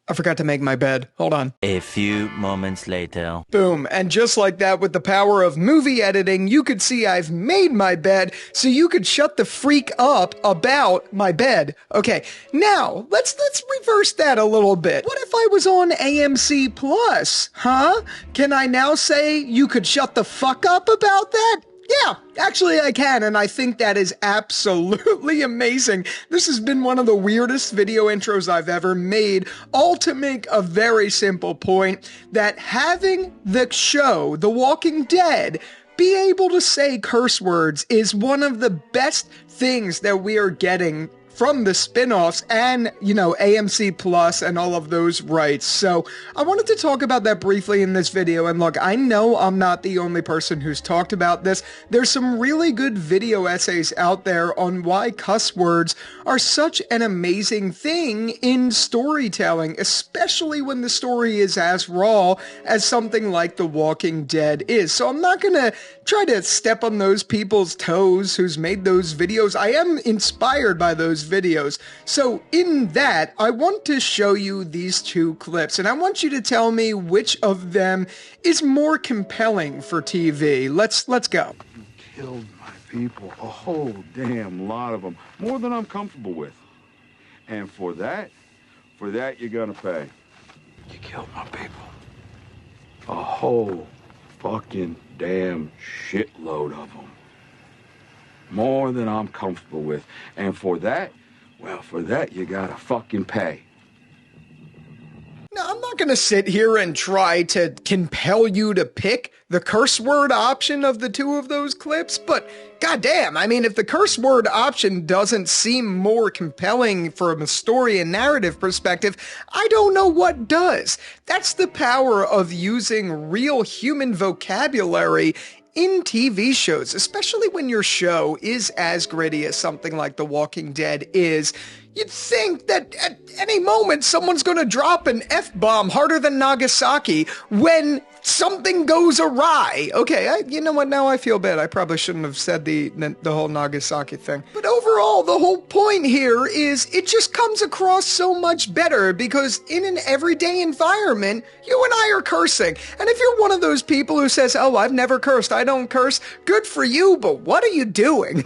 I forgot to make my bed. Hold on. A few moments later. Boom. And just like that, with the power of movie editing, you could see I've made my bed so you could shut the freak up about my bed. Okay, now let's reverse that a little bit. What if I was on AMC Plus? Huh? Can I now say you could shut the fuck up about that? Yeah, actually I can, and I think that is absolutely amazing. This has been one of the weirdest video intros I've ever made, all to make a very simple point that having the show, The Walking Dead, be able to say curse words is one of the best things that we are getting from the spin-offs and, AMC Plus and all of those rights. So I wanted to talk about that briefly in this video. And look, I know I'm not the only person who's talked about this. There's some really good video essays out there on why cuss words are such an amazing thing in storytelling, especially when the story is as raw as something like The Walking Dead is. So I'm not gonna try to step on those people's toes who's made those videos. I am inspired by those videos. So in that, I want to show you these two clips, and I want you to tell me which of them is more compelling for TV. Let's go. You killed my people, a whole damn lot of them, more than I'm comfortable with. And for that you're gonna pay. You killed my people. A whole fucking damn shitload of them. More than I'm comfortable with. And for that you gotta fucking pay. Now, I'm not going to sit here and try to compel you to pick the curse word option of the two of those clips, but goddamn, I mean, if the curse word option doesn't seem more compelling from a story and narrative perspective, I don't know what does. That's the power of using real human vocabulary in TV shows, especially when your show is as gritty as something like The Walking Dead is. You'd think that at any moment someone's gonna drop an F-bomb harder than Nagasaki when something goes awry. Okay, you know what, now I feel bad. I probably shouldn't have said the whole Nagasaki thing. But overall, the whole point here is it just comes across so much better because in an everyday environment, you and I are cursing. And if you're one of those people who says, oh, I've never cursed, I don't curse, good for you, but what are you doing?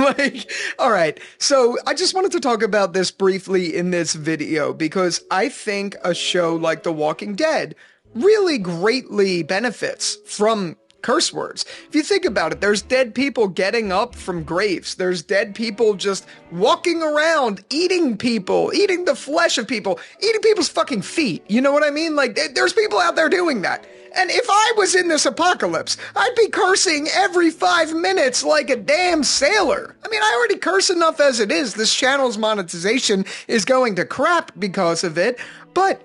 All right, so I just wanted to talk about this briefly in this video because I think a show like The Walking Dead really greatly benefits from curse words. If you think about it, there's dead people getting up from graves. There's dead people just walking around, eating people, eating the flesh of people, eating people's fucking feet. You know what I mean? Like, there's people out there doing that. And if I was in this apocalypse, I'd be cursing every 5 minutes like a damn sailor. I mean, I already curse enough as it is. This channel's monetization is going to crap because of it. But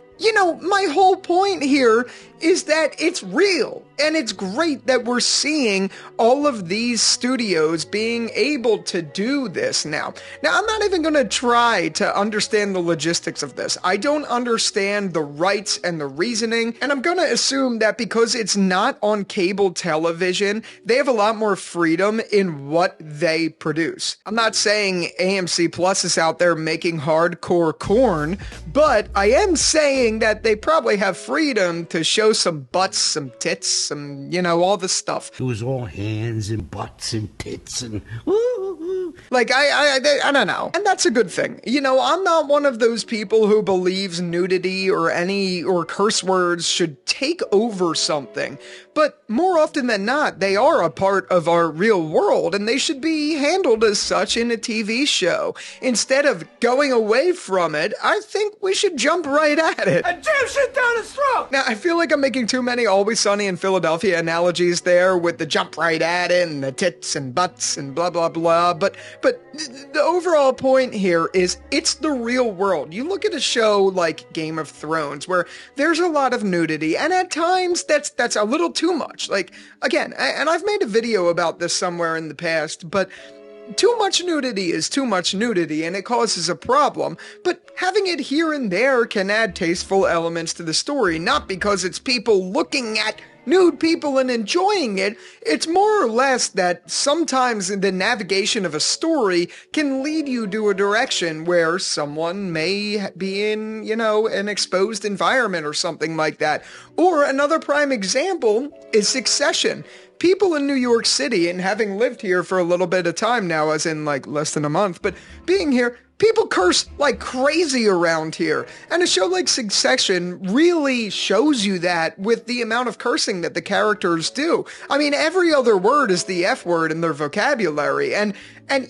my whole point here is that it's real, and it's great that we're seeing all of these studios being able to do this now. Now, I'm not even going to try to understand the logistics of this. I don't understand the rights and the reasoning, and I'm going to assume that because it's not on cable television, they have a lot more freedom in what they produce. I'm not saying AMC Plus is out there making hardcore corn, but I am saying that they probably have freedom to show some butts, some tits, some, all the stuff. It was all hands and butts and tits and like, I don't know. And that's a good thing. I'm not one of those people who believes nudity or curse words should take over something. But more often than not, they are a part of our real world, and they should be handled as such in a TV show. Instead of going away from it, I think we should jump right at it. And jam shit down his throat! Now, I feel like I'm making too many Always Sunny in Philadelphia analogies there with the jump right at it and the tits and butts and blah, blah, blah. But the overall point here is it's the real world. You look at a show like Game of Thrones where there's a lot of nudity, and at times that's a little too much. Like, again, and I've made a video about this somewhere in the past, but too much nudity is too much nudity, and it causes a problem, but having it here and there can add tasteful elements to the story, not because it's people looking at nude people and enjoying it. It's more or less that sometimes the navigation of a story can lead you to a direction where someone may be in, an exposed environment or something like that. Or another prime example is Succession. People in New York City, and having lived here for a little bit of time now, as in like less than a month, but being here, people curse like crazy around here. And a show like Succession really shows you that with the amount of cursing that the characters do. I mean, every other word is the F word in their vocabulary. And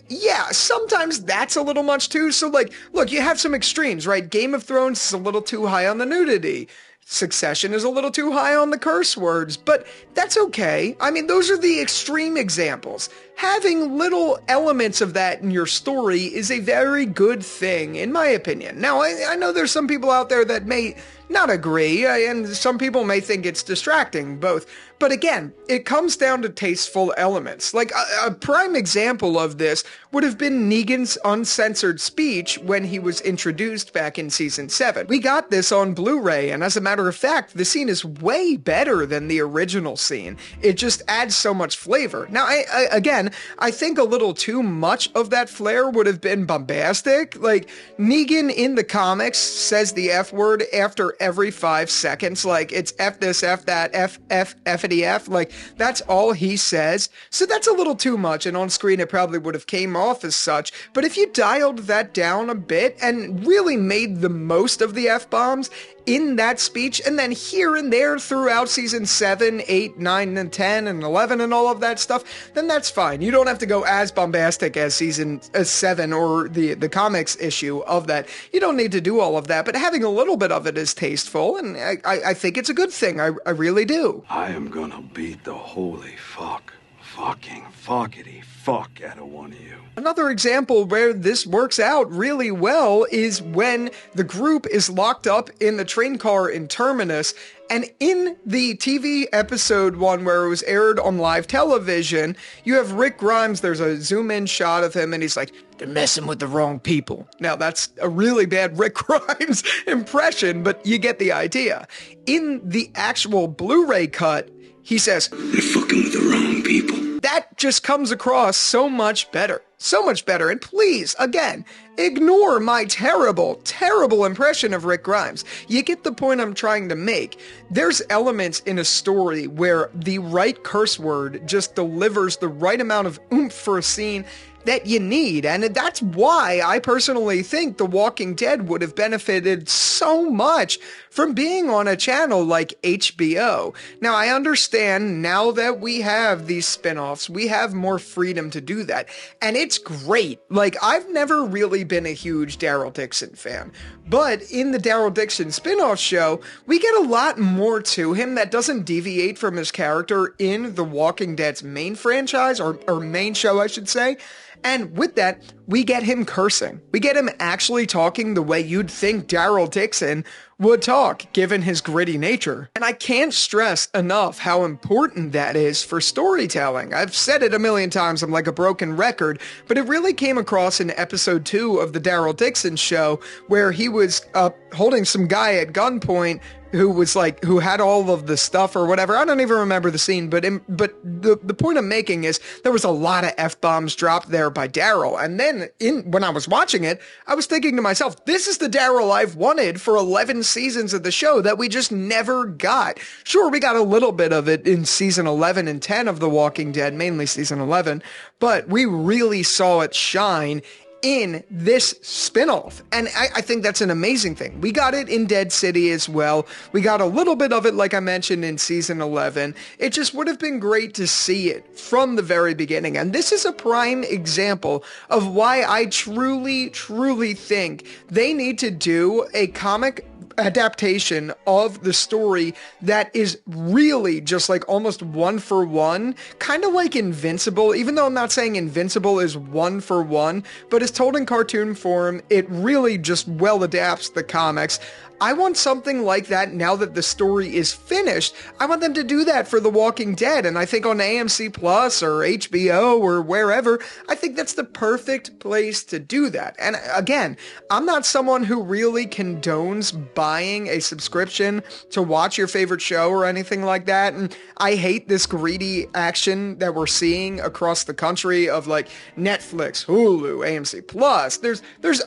yeah, sometimes that's a little much too. So like, look, you have some extremes, right? Game of Thrones is a little too high on the nudity. Succession is a little too high on the curse words, but that's okay. I mean, those are the extreme examples. Having little elements of that in your story is a very good thing, in my opinion. Now, I know there's some people out there that may not agree, and some people may think it's distracting, both. But again, it comes down to tasteful elements. Like, a prime example of this would have been Negan's uncensored speech when he was introduced back in Season 7. We got this on Blu-ray, and as a matter of fact, the scene is way better than the original scene. It just adds so much flavor. Now, I think a little too much of that flair would have been bombastic. Like, Negan in the comics says the F word after every 5 seconds. Like, it's F this, F that, F-ity F. Like, that's all he says. So that's a little too much, and on screen it probably would have came off as such. But if you dialed that down a bit and really made the most of the F-bombs in that speech, and then here and there throughout Season 7, 8, 9, and 10, and 11, and all of that stuff, then that's fine. You don't have to go as bombastic as Season 7 or the comics issue of that. You don't need to do all of that, but having a little bit of it is tasteful, and I think it's a good thing. I really do. I am gonna beat the holy fuckity fuck out of one of you. Another example where this works out really well is when the group is locked up in the train car in Terminus, and in the TV episode one where it was aired on live television, you have Rick Grimes, there's a zoom-in shot of him, and he's like, "They're messing with the wrong people." Now, that's a really bad Rick Grimes impression, but you get the idea. In the actual Blu-ray cut, he says, "They're fucking with the wrong people." That just comes across so much better. So much better. And please, again, ignore my terrible, terrible impression of Rick Grimes. You get the point I'm trying to make. There's elements in a story where the right curse word just delivers the right amount of oomph for a scene that you need, and that's why I personally think The Walking Dead would have benefited so much from being on a channel like HBO. Now, I understand now that we have these spin-offs, we have more freedom to do that, and it's great. Like, I've never really been a huge Daryl Dixon fan, but in the Daryl Dixon spin-off show, we get a lot more to him that doesn't deviate from his character in The Walking Dead's main franchise, or main show, I should say. And with that, we get him cursing. We get him actually talking the way you'd think Daryl Dixon would talk, given his gritty nature. And I can't stress enough how important that is for storytelling. I've said it a million times, I'm like a broken record, but it really came across in episode 2 of the Daryl Dixon show, where he was holding some guy at gunpoint who had all of the stuff or whatever. I don't even remember the scene, but the point I'm making is there was a lot of F-bombs dropped there by Daryl. And then when I was watching it, I was thinking to myself, this is the Daryl I've wanted for 11 seasons of the show that we just never got. Sure, we got a little bit of it in season 11 and 10 of The Walking Dead, mainly season 11, but we really saw it shine in this spinoff. And I think that's an amazing thing. We got it in Dead City as well. We got a little bit of it, like I mentioned, in season 11. It just would have been great to see it from the very beginning. And this is a prime example of why I truly, truly think they need to do a comic adaptation of the story that is really just like almost one for one, kind of like Invincible, even though I'm not saying Invincible is one for one, but it's told in cartoon form. It really just well adapts the comics. I want something like that now that the story is finished. I want them to do that for The Walking Dead, and I think on AMC Plus or HBO or wherever, I think that's the perfect place to do that. And again, I'm not someone who really condones buying a subscription to watch your favorite show or anything like that, and I hate this greedy action that we're seeing across the country of like Netflix, Hulu, AMC Plus. There's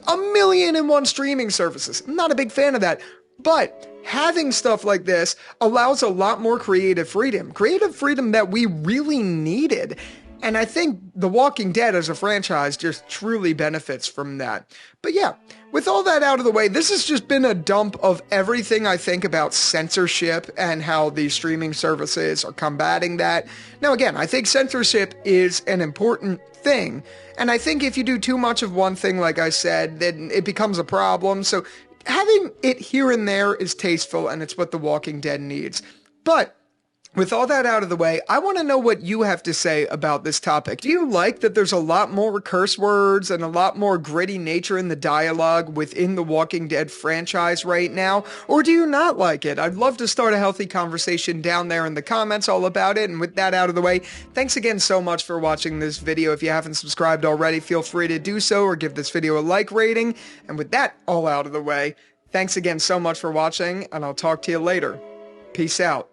a million and one streaming services. I'm not a big fan of that. But having stuff like this allows a lot more creative freedom that we really needed. And I think The Walking Dead as a franchise just truly benefits from that. But yeah, with all that out of the way, this has just been a dump of everything I think about censorship and how these streaming services are combating that. Now again, I think censorship is an important thing. And I think if you do too much of one thing, like I said, then it becomes a problem. So having it here and there is tasteful, and it's what The Walking Dead needs. But with all that out of the way, I want to know what you have to say about this topic. Do you like that there's a lot more curse words and a lot more gritty nature in the dialogue within the Walking Dead franchise right now? Or do you not like it? I'd love to start a healthy conversation down there in the comments all about it. And with that out of the way, thanks again so much for watching this video. If you haven't subscribed already, feel free to do so or give this video a like rating. And with that all out of the way, thanks again so much for watching, and I'll talk to you later. Peace out.